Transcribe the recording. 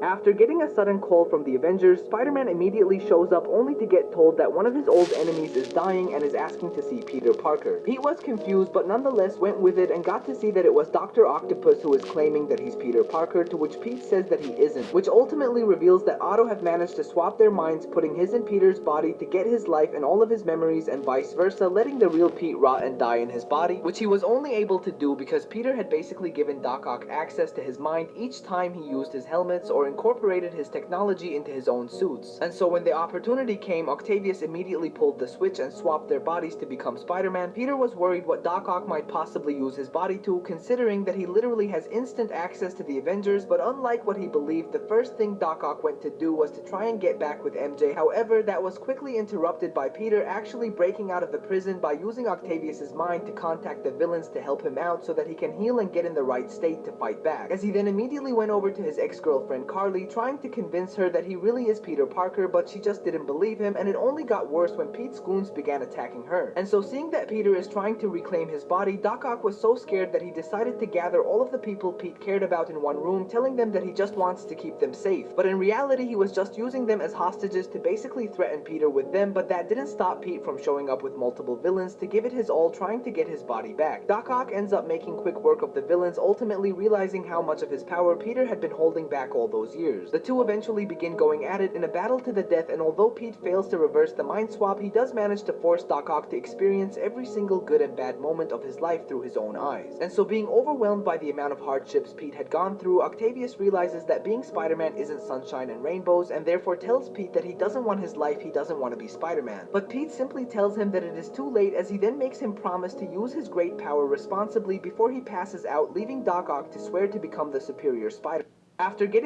After getting a sudden call from the Avengers, Spider-Man immediately shows up only to get told that one of his old enemies is dying and is asking to see Peter Parker. Pete was confused but nonetheless went with it and got to see that it was Dr. Octopus who is claiming that he's Peter Parker, to which Pete says that he isn't, which ultimately reveals that Otto have managed to swap their minds, putting his in Peter's body to get his life and all of his memories and vice versa, letting the real Pete rot and die in his body, which he was only able to do because Peter had basically given Doc Ock access to his mind each time he used his helmets or incorporated his technology into his own suits. And so when the opportunity came, Octavius immediately pulled the switch and swapped their bodies to become Spider-Man. Peter was worried what Doc Ock might possibly use his body to, considering that he literally has instant access to the Avengers, but unlike what he believed, the first thing Doc Ock went to do was to try and get back with MJ. However, that was quickly interrupted by Peter actually breaking out of the prison by using Octavius's mind to contact the villains to help him out so that he can heal and get in the right state to fight back, as he then immediately went over to his ex-girlfriend Carly, trying to convince her that he really is Peter Parker, but she just didn't believe him, and it only got worse when Pete's goons began attacking her. And so seeing that Peter is trying to reclaim his body, Doc Ock was so scared that he decided to gather all of the people Pete cared about in one room, telling them that he just wants to keep them safe. But in reality, he was just using them as hostages to basically threaten Peter with them, but that didn't stop Pete from showing up with multiple villains to give it his all, trying to get his body back. Doc Ock ends up making quick work of the villains, ultimately realizing how much of his power Peter had been holding back all those years. The two eventually begin going at it in a battle to the death, and although Pete fails to reverse the mind swap, he does manage to force Doc Ock to experience every single good and bad moment of his life through his own eyes. And so being overwhelmed by the amount of hardships Pete had gone through, Octavius realizes that being Spider-Man isn't sunshine and rainbows, and therefore tells Pete that he doesn't want his life, he doesn't want to be Spider-Man. But Pete simply tells him that it is too late, as he then makes him promise to use his great power responsibly before he passes out, leaving Doc Ock to swear to become the superior Spider. After getting